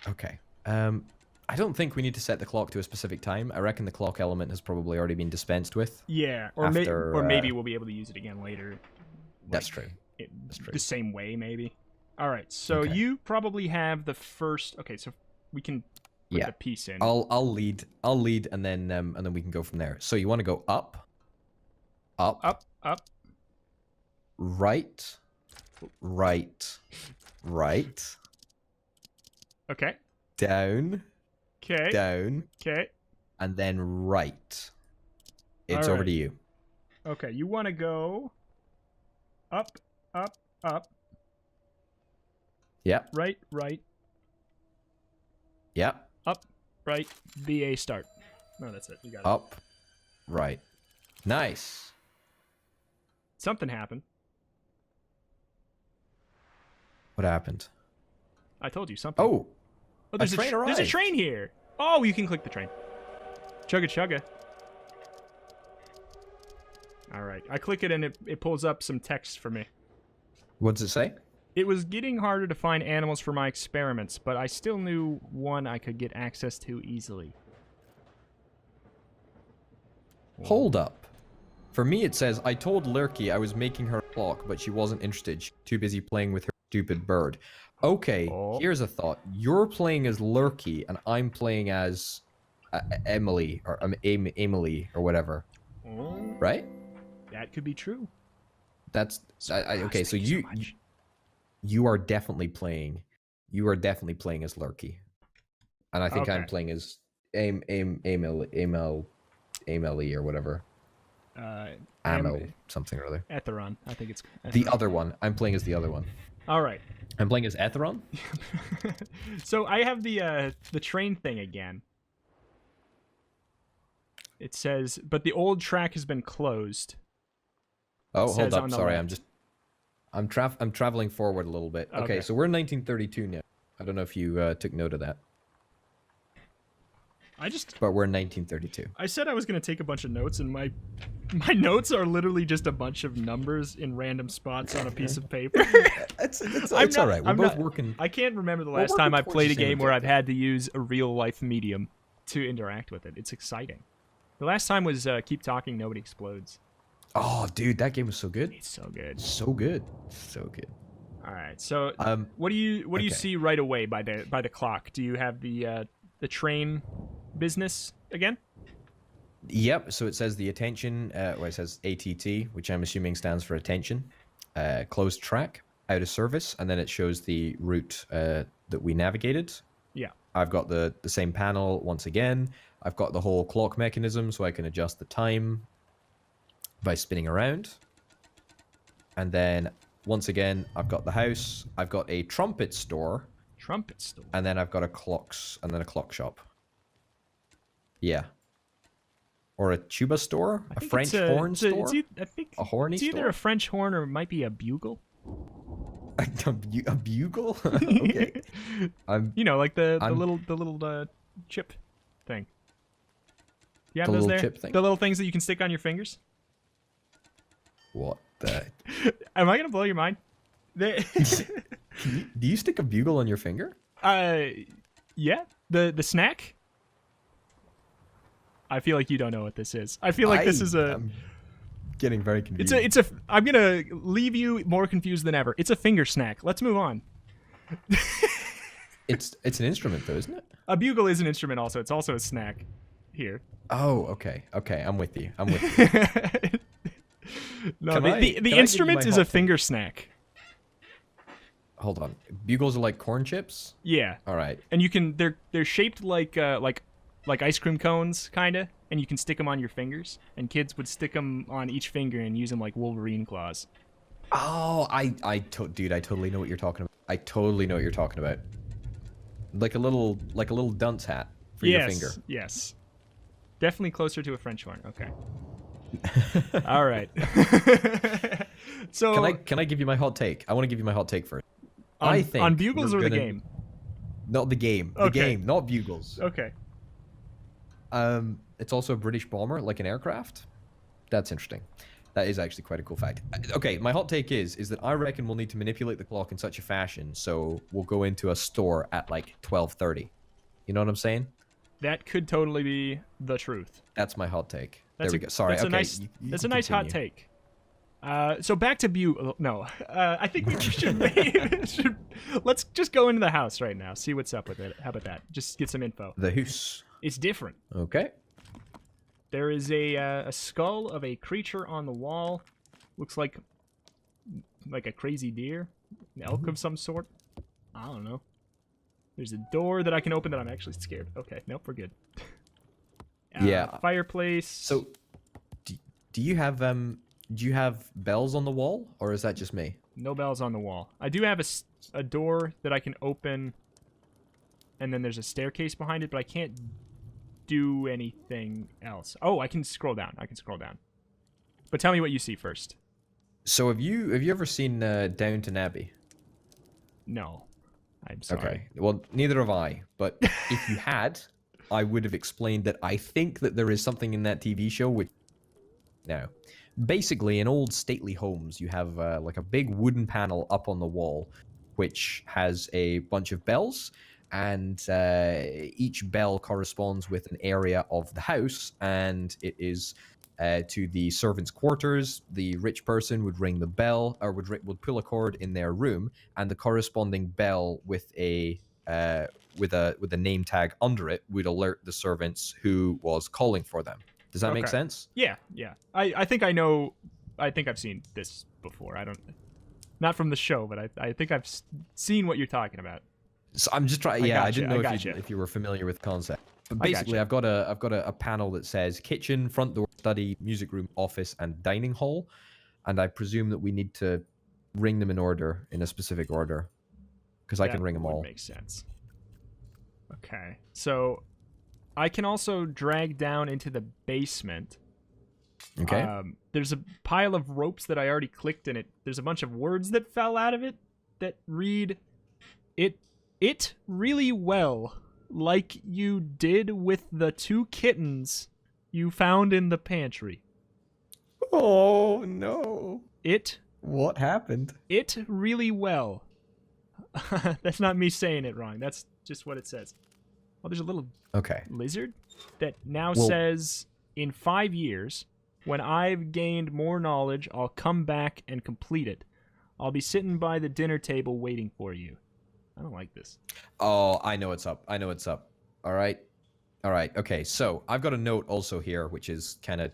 Okay. I don't think we need to set the clock to a specific time. I reckon the clock element has probably already been dispensed with. Yeah, or, maybe we'll be able to use it again later. That's true. That's true. The same way, maybe. All right, so you probably have the first. Okay, so we can put the piece in. I'll lead, and then we can go from there. So you want to go up, right, Okay. Down. Okay. Down. Okay. And then right. It's over to you. Okay, you want to go up, up, up. Yeah. Right, right. Yeah. Up, right, BA start. No, that's it. You got it. Up, right. Nice. Something happened. What happened? I told you something. Oh, there's a train here. Oh, you can click the train. Chugga chugga. All right, I click it and it pulls up some text for me. What does it say? It was getting harder to find animals for my experiments, but I still knew one I could get access to easily. Hold up. For me, it says, I told Lurky I was making her a clock, but she wasn't interested. She's too busy playing with her stupid bird. Okay, here's a thought. You're playing as Lurky, and I'm playing as Emily, or Emily, or whatever. Right? That could be true. That's... okay, so you are definitely playing... You are definitely playing as Lurky. And I think I'm playing as Emily, or whatever. Ammo, something or other. Etheron. I think it's... The other one. I'm playing as the other one. All right. I'm playing as Etheron? So I have the train thing again. It says, but the old track has been closed. Oh, hold up. Sorry, I'm traveling forward a little bit. Okay, so we're in 1932 now. I don't know if you took note of that. But we're in 1932. I said I was going to take a bunch of notes, and my notes are literally just a bunch of numbers in random spots on a piece of paper. It's all right. We're both working. I can't remember the last time I played a game where I've had to use a real-life medium to interact with it. It's exciting. The last time was Keep Talking, Nobody Explodes. Oh, dude, that game was so good. It's so good. So good. So good. All right. So, what do you see right away by the clock? Do you have the train business again? Yep. So it says the attention, where it says ATT, which I'm assuming stands for attention, closed track, out of service, and then it shows the route that we navigated. Yeah. I've got the same panel once again. I've got the whole clock mechanism, so I can adjust the time by spinning around. And then once again, I've got the house. I've got a trumpet store. Trumpet store. And then I've got a clock shop. Yeah. Or a tuba store? A French horn store? I think a horny store? It's either a French horn or it might be a bugle. A bugle? Okay. You know, like the little chip thing. You have those there? Chip thing? The little things that you can stick on your fingers? What the? Am I gonna blow your mind? Do you stick a bugle on your finger? Yeah. The snack. I feel like you don't know what this is. I feel like this is a. I'm getting very confused. I'm gonna leave you more confused than ever. It's a finger snack. Let's move on. It's an instrument though, isn't it? A bugle is an instrument. Also, it's also a snack. Here. Oh, okay. I'm with you. No, the instrument is a finger snack. Hold on. Bugles are like corn chips? Yeah. All right. And you can they're shaped like ice cream cones kinda, and you can stick them on your fingers, and kids would stick them on each finger and use them like Wolverine claws. Oh, dude, I totally know what you're talking about. Like a little dunce hat for your finger. Yes. Definitely closer to a French horn. Okay. All right. So can I give you my hot take? I want to give you my hot take first. I think on bugles or the game? Not the game. The game, not bugles. Okay. It's also a British bomber, like an aircraft. That's interesting. That is actually quite a cool fact. Okay, my hot take is that I reckon we'll need to manipulate the clock in such a fashion, so we'll go into a store at like 12:30. You know what I'm saying? That could totally be the truth. That's my hot take. There we go. Sorry, that's okay. That's a nice hot take. So back to No, I think we should. Let's just go into the house right now. See what's up with it. How about that? Just get some info. The house. It's different. Okay. There is a skull of a creature on the wall. Looks like a crazy deer, an elk of some sort. I don't know. There's a door that I can open that I'm actually scared. Okay, nope, we're good. Yeah. Fireplace. So, do you have bells on the wall, or is that just me? No bells on the wall. I do have a door that I can open, and then there's a staircase behind it, but I can't do anything else. Oh, I can scroll down. But tell me what you see first. So have you ever seen Downton Abbey? No. I'm sorry. Okay. Well, neither have I. But if you had, I would have explained that I think that there is something in that TV show which... Now, basically, in old stately homes, you have like a big wooden panel up on the wall, which has a bunch of bells, and each bell corresponds with an area of the house, and it is to the servants' quarters. The rich person would ring the bell, or would pull a cord in their room, and the corresponding bell with a name tag under it would alert the servants who was calling for them. Does that make sense? Yeah. I think I know. I think I've seen this before. Not from the show, but I think I've seen what you're talking about. So I'm just trying. Yeah, I didn't know if you were familiar with the concept. But basically, I've got a panel that says kitchen, front door, study, music room, office, and dining hall, and I presume that we need to ring them in order, in a specific order, because I can ring them all. Makes sense. Okay, so I can also drag down into the basement. Okay. There's a pile of ropes that I already clicked in it. There's a bunch of words that fell out of it that read, It really well, like you did with the 2 kittens you found in the pantry. Oh, no. What happened? It really well. That's not me saying it wrong. That's just what it says. Oh, there's a little lizard that now says, in 5 years, when I've gained more knowledge, I'll come back and complete it. I'll be sitting by the dinner table waiting for you. I don't like this. Oh, I know it's up. All right. Okay, so I've got a note also here, which is kind of,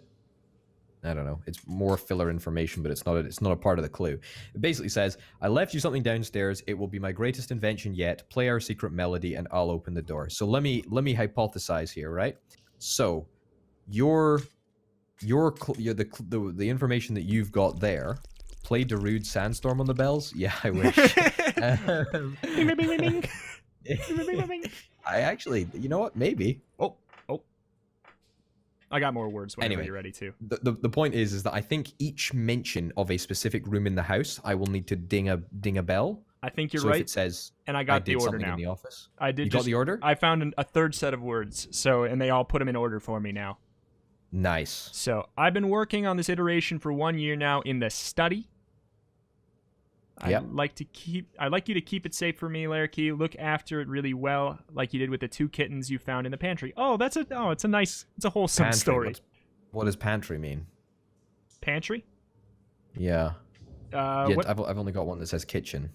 I don't know, it's more filler information, but it's not a part of the clue. It basically says, I left you something downstairs. It will be my greatest invention yet. Play our secret melody and I'll open the door. So let me hypothesize here, right? So the information that you've got there, play Darude Sandstorm on the bells? Yeah, I wish. I actually, you know what? Maybe. Oh. I got more words whenever you're ready to. The point is that I think each mention of a specific room in the house, I will need to ding a bell. I think you're right. If it says, and I got the order something now. In the office. I did. You got the order? I found a third set of words, and they all put them in order for me now. Nice. So I've been working on this iteration for 1 year now in the study. Yep. I'd like you to keep it safe for me, Larky. Look after it really well, like you did with the 2 kittens you found in the pantry. It's a wholesome pantry. story. What does pantry mean? Pantry? Yeah. What, I've only got one that says kitchen.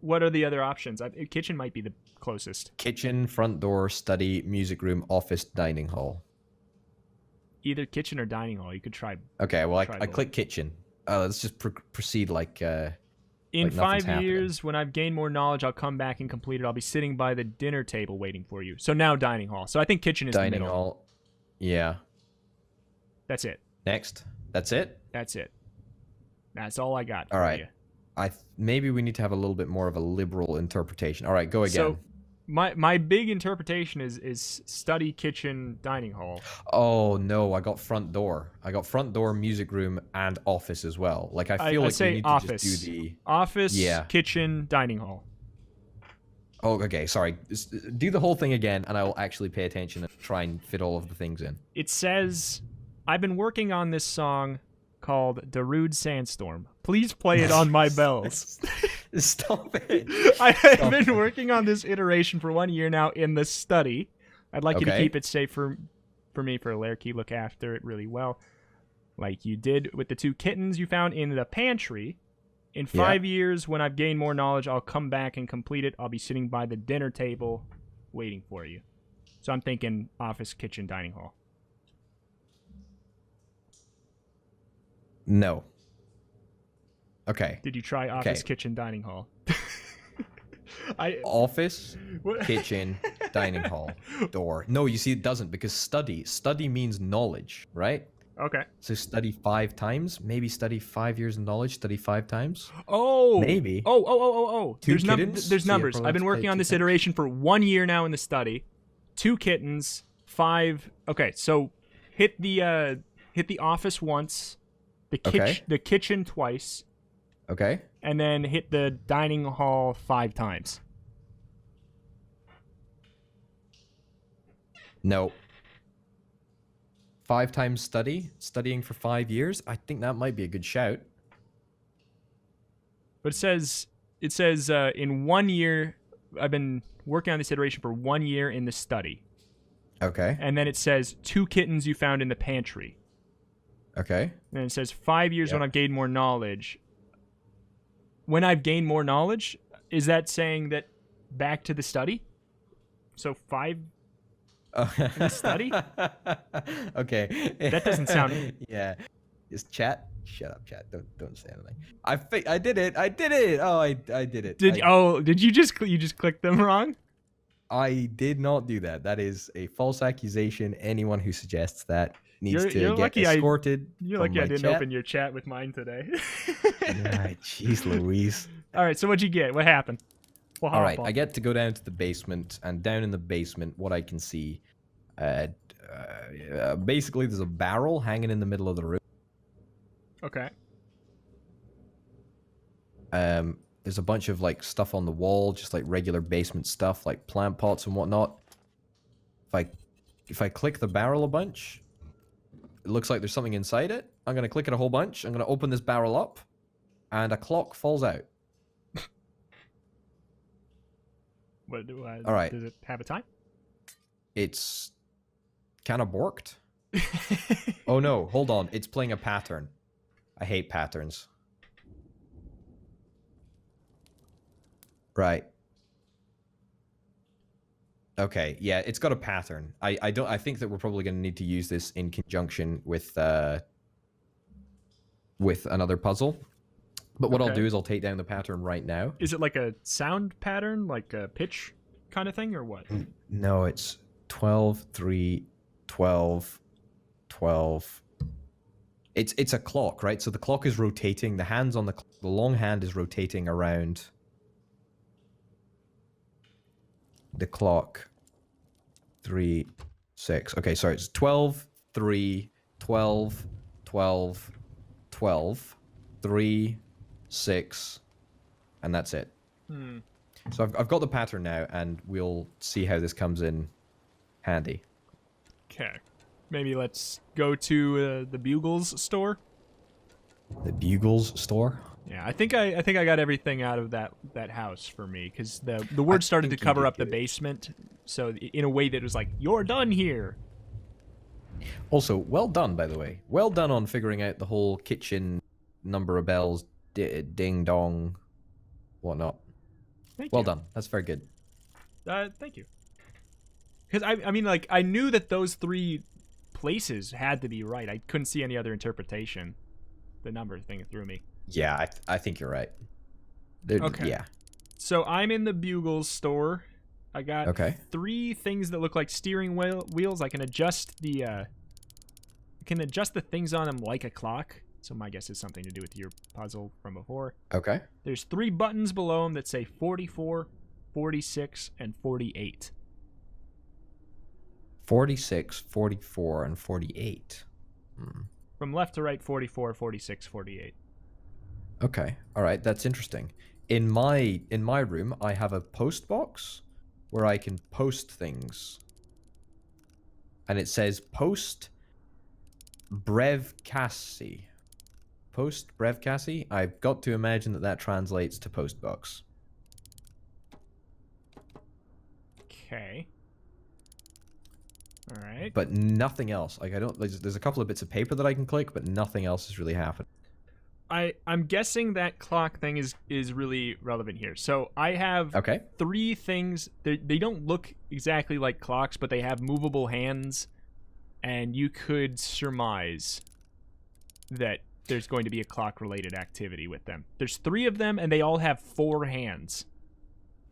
What are the other options? Kitchen might be the closest. Kitchen, front door, study, music room, office, dining hall. Either kitchen or dining hall. You could try. Okay, well, I click kitchen. Let's just proceed like. In like 5 years, when I've gained more knowledge, I'll come back and complete it. I'll be sitting by the dinner table waiting for you. So now dining hall. So I think kitchen is the middle. Dining hall. Yeah. That's it. Next. That's it? That's it. That's all I got. All right. Maybe we need to have a little bit more of a liberal interpretation. All right, go again. So my big interpretation is study, kitchen, dining hall. Oh no, I got front door. Music room, and office as well. Like I feel like we need office. to just do the office, kitchen, dining hall. Oh, okay. Sorry. Do the whole thing again, and I will actually pay attention and try and fit all of the things in. It says, I've been working on this song called Darude Sandstorm. Please play it on my bells. Stop it. I've been working on this iteration for 1 year now in the study. I'd like you to keep it safe for me, for Lerky. Look after it really well. Like you did with the 2 kittens you found in the pantry. In 5 years, when I've gained more knowledge, I'll come back and complete it. I'll be sitting by the dinner table waiting for you. So I'm thinking office, kitchen, dining hall. No. Okay. Did you try office, kitchen, dining hall? Office, kitchen, dining hall, door. No, you see, it doesn't, because study. Study means knowledge, right? Okay. So study 5 times. Maybe study 5 years of knowledge. Study 5 times. Oh. Maybe. Oh. There's numbers. I've been working on this iteration for 1 year now in the study. 2 kittens. 5. Okay, so hit the office once. The kitchen twice. Okay. And then hit the dining hall 5 times. No. 5 times studying for 5 years. I think that might be a good shout. But it says in 1 year, I've been working on this iteration for 1 year in the study. Okay. And then it says 2 kittens you found in the pantry. Okay. And it says 5 years when I've gained more knowledge. When I've gained more knowledge, is that saying that back to the study? So 5 in the study? Okay. That doesn't sound... Yeah. Is chat? Shut up, chat. Don't say anything. I did it. Oh, I did it. Did you just click them wrong? I did not do that. That is a false accusation. Anyone who suggests that needs to get escorted. You're lucky I didn't open your chat with mine today. Yeah, jeez Louise. All right, so what'd you get? What happened? All right, I get to go down to the basement, and down in the basement, what I can see, basically there's a barrel hanging in the middle of the room. Okay. There's a bunch of like stuff on the wall, just like regular basement stuff, like plant pots and whatnot. If I click the barrel a bunch, it looks like there's something inside it. I'm gonna click it a whole bunch. I'm gonna open this barrel up, and a clock falls out. All right. Does it have a time? It's kind of borked. Oh no, hold on. It's playing a pattern. I hate patterns. Right. Okay, yeah, it's got a pattern. I think that we're probably going to need to use this in conjunction with another puzzle. But what I'll do is I'll take down the pattern right now. Is it like a sound pattern, like a pitch kind of thing, or what? No, it's 12, 3, 12, 12. It's a clock, right? So the clock is rotating. The hands on the long hand is rotating around the clock. 3, 6. Okay, sorry. It's 12, 3, 12, 12, 12, 3, 6, and that's it. So I've got the pattern now, and we'll see how this comes in handy. Okay. Maybe let's go to the Bugles store. The Bugles store? Yeah, I think I got everything out of that house for me, because the word started to cover up the basement, so in a way that was like, you're done here. Also, well done, by the way. Well done on figuring out the whole kitchen number of bells, ding dong, whatnot. Well done. That's very good. Thank you. Because I mean, like, I knew that those 3 places had to be right. I couldn't see any other interpretation. The number thing threw me. Yeah, I think you're right. Okay. Yeah. So I'm in the Bugles store. I got 3 things that look like steering wheels. I can adjust the things on them like a clock. So my guess is something to do with your puzzle from before. Okay. There's 3 buttons below them that say 44, 46, and 48. 46, 44, and 48. From left to right, 44, 46, 48. Okay. All right. That's interesting. In my room, I have a post box where I can post things. And it says post brevcassi. post brevcassi. I've got to imagine that that translates to postbox. Okay. All right. But nothing else. Like I don't. There's a couple of bits of paper that I can click, but nothing else is really happening. I'm guessing that clock thing is really relevant here. So I have 3 things. They don't look exactly like clocks, but they have movable hands, and you could surmise that there's going to be a clock-related activity with them. There's 3 of them, and they all have 4 hands.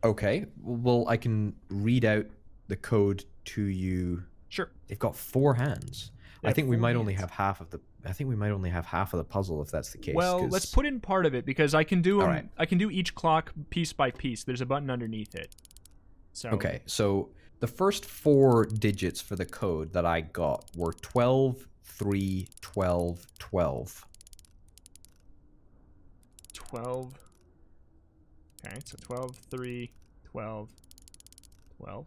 Okay. Well, I can read out the code to you. Sure. They've got 4 hands. I think we might only have half of the. I think we might only have half of the puzzle if that's the case. Well, let's put in part of it because I can do right. I can do each clock piece by piece. There's a button underneath it. So okay, so the first 4 digits for the code that I got were 12, 3, 12, 12. 12. Okay, so 12, 3, 12, 12.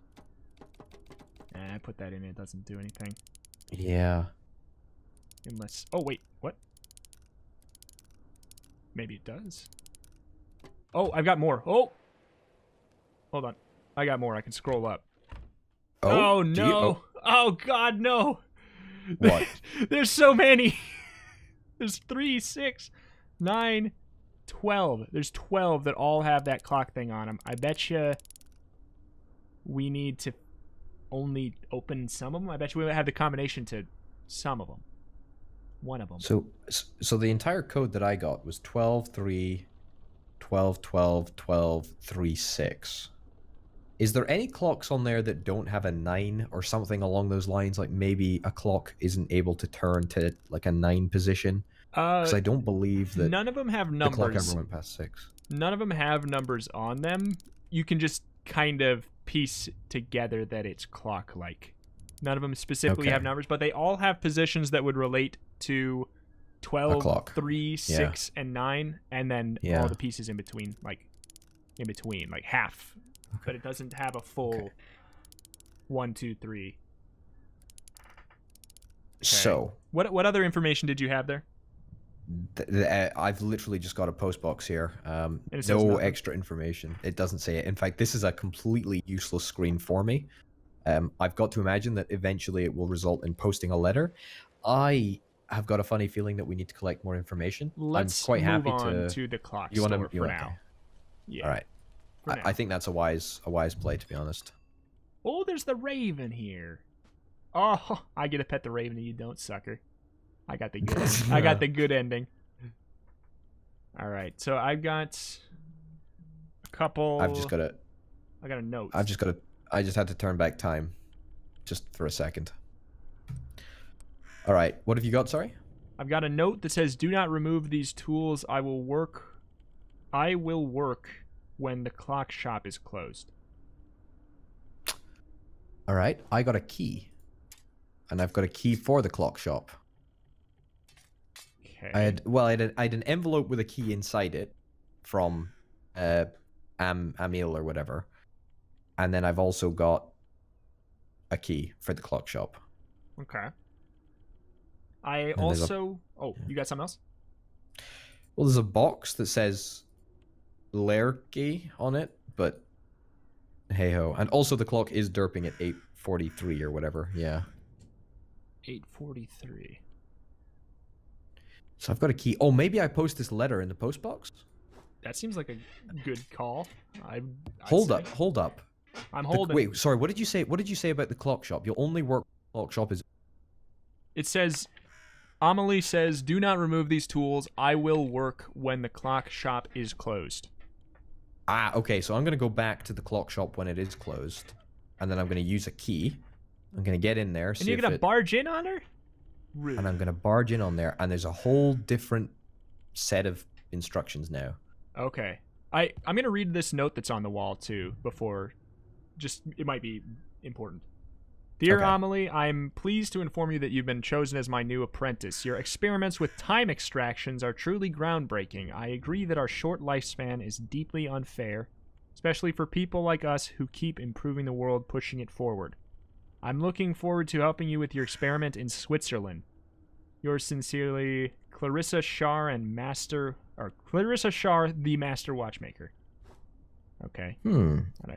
And I put that in, it doesn't do anything. Yeah. Unless... Oh, wait. What? Maybe it does. Oh, I've got more. Oh! Hold on. I got more. I can scroll up. Oh, no. Oh, God, no. What? There's so many. There's 3, 6, 9, 12. There's 12 that all have that clock thing on them. I bet you we need to only open some of them. I bet you we have the combination to some of them. One of them. So the entire code that I got was 12, 3, 12, 12, 12, 3, 6. Is there any clocks on there that don't have a 9 or something along those lines? Like maybe a clock isn't able to turn to like a 9 position? Because I don't believe that none of them have numbers. The clock ever went past 6. None of them have numbers on them. You can just kind of piece together that it's clock-like. None of them specifically have numbers, but they all have positions that would relate to 12, 3, 6, and 9, and then all the pieces in between, like half. Okay. But it doesn't have a full 1, 2, 3. Okay. So what other information did you have there? I've literally just got a post box here. No nothing. extra information. It doesn't say it. In fact, this is a completely useless screen for me. I've got to imagine that eventually it will result in posting a letter. I have got a funny feeling that we need to collect more information. Let's I'm quite move happy on to the clock you store want to for now. Yeah. All right. I think that's a wise play, to be honest. Oh, there's the raven here. Oh, I get to pet the raven and you don't, sucker. I got the good. I got the good ending. All right, so I've got a couple. I got a note. I just had to turn back time, just for a second. All right, what have you got? Sorry. I've got a note that says, "Do not remove these tools. I will work when the clock shop is closed." All right, I got a key, and I've got a key for the clock shop. Okay. I had an envelope with a key inside it from Amil or whatever, and then I've also got a key for the clock shop. Okay. I also... Oh, you got something else? Well, there's a box that says Lerky on it, but hey-ho. And also the clock is derping at 8:43 or whatever, yeah. 8:43. So I've got a key. Oh, maybe I post this letter in the post box? That seems like a good call. Hold up. I'm holding. Wait, sorry, what did you say? What did you say about the clock shop? You'll only work when the clock shop is... It says... Amelie says, "Do not remove these tools. I will work when the clock shop is closed." Ah, okay, so I'm going to go back to the clock shop when it is closed, and then I'm going to use a key. I'm going to get in there, and you're going to barge in on her? Rude. And I'm going to barge in on there, and there's a whole different set of instructions now. Okay. I'm going to read this note that's on the wall, too, before... Just, it might be important. "Dear Amelie, I'm pleased to inform you that you've been chosen as my new apprentice. Your experiments with time extractions are truly groundbreaking. I agree that our short lifespan is deeply unfair, especially for people like us who keep improving the world, pushing it forward. I'm looking forward to helping you with your experiment in Switzerland. Yours sincerely, Clarissa Shar Clarissa Shar, the master watchmaker. Okay.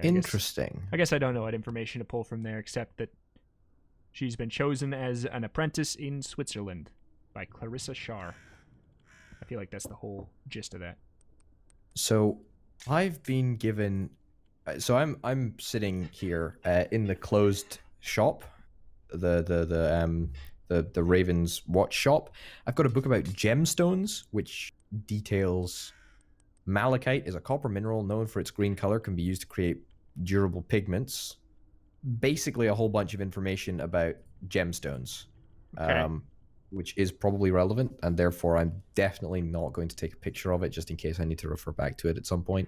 Interesting. I guess I don't know what information to pull from there, except that she's been chosen as an apprentice in Switzerland by Clarissa Shar. I feel like that's the whole gist of that. So I've been given. So I'm sitting here in the closed shop, the Raven's Watch shop. I've got a book about gemstones, which details malachite is a copper mineral known for its green color, can be used to create durable pigments. Basically, a whole bunch of information about gemstones, which is probably relevant, and therefore I'm definitely not going to take a picture of it just in case I need to refer back to it at some point,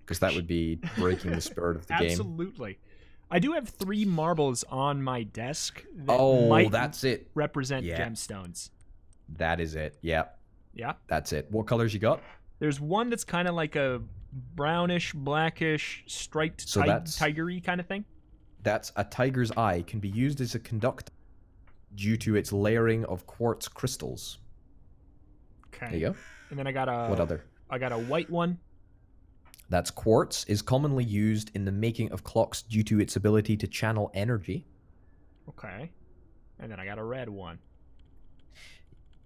because that would be breaking the spirit of the game. Absolutely. I do have 3 marbles on my desk that might that's it. represent gemstones. That is it. Yeah. Yeah. That's it. What colors you got? There's one that's kind of like a brownish, blackish, striped, tigery kind of thing. That's a tiger's eye. Can be used as a conductor due to its layering of quartz crystals. Okay. There you go. And then I got a... What other? I got a white one. That's quartz. Is commonly used in the making of clocks due to its ability to channel energy. Okay. And then I got a red one.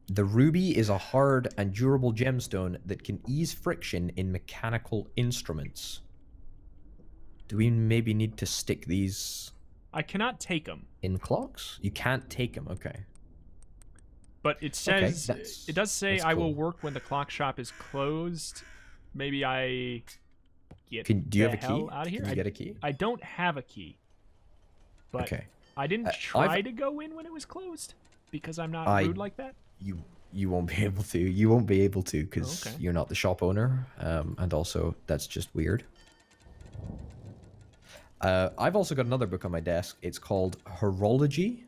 The ruby is a hard and durable gemstone that can ease friction in mechanical instruments. Do we maybe need to stick these... I cannot take them. In clocks? You can't take them, okay. But it says... it does say I will work when the clock shop is closed. Maybe I get do you have a key? Out of here. Can you get a key? I don't have a key. But I didn't try to go in when it was closed because I'm not rude like that. You won't be able to. You won't be able to because you're not the shop owner, and also that's just weird. I've also got another book on my desk. It's called Horology: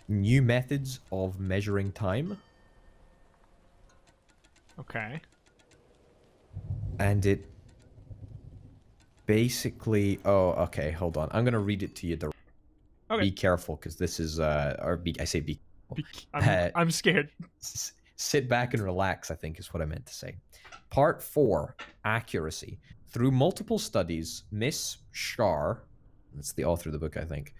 New Methods of Measuring Time. Okay. And it basically... Oh, okay, hold on. I'm going to read it to you. Be careful, because this is... I say be... I'm scared. Sit back and relax, I think is what I meant to say. Part 4, Accuracy. Through multiple studies, Miss Shar, that's the author of the book, I think,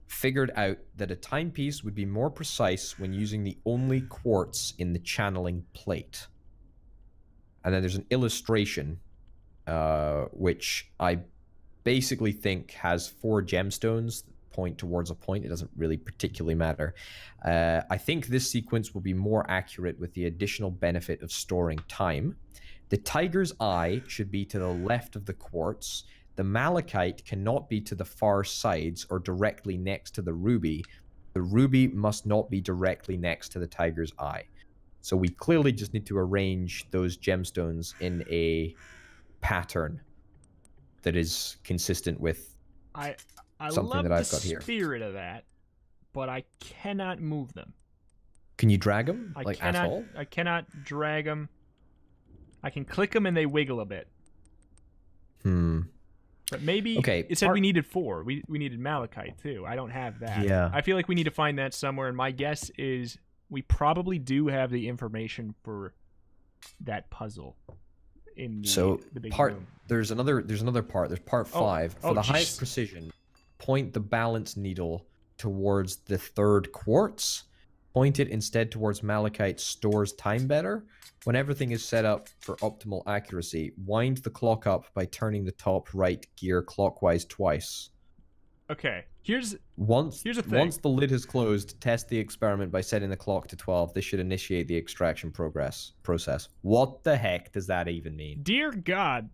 figured out that a timepiece would be more precise when using the only quartz in the channeling plate. And then there's an illustration, which I basically think has 4 gemstones that point towards a point. It doesn't really particularly matter. I think this sequence will be more accurate with the additional benefit of storing time. The tiger's eye should be to the left of the quartz. The malachite cannot be to the far sides or directly next to the ruby. The ruby must not be directly next to the tiger's eye. So we clearly just need to arrange those gemstones in a pattern that is consistent with something that I've got here. I love the spirit of that, but I cannot move them. Can you drag them? At all? I cannot drag them. I can click them and they wiggle a bit. But maybe it said we needed 4. We needed malachite too. I don't have that. Yeah. I feel like we need to find that somewhere, and my guess is we probably do have the information for that puzzle in the big room. There's another part. There's part 5. For the highest precision, point the balance needle towards the 3rd quartz. Point it instead towards malachite stores time better. When everything is set up for optimal accuracy, wind the clock up by turning the top right gear clockwise twice. Okay, here's a thing. Once the lid is closed, test the experiment by setting the clock to 12. This should initiate the extraction process. What the heck does that even mean? Dear God.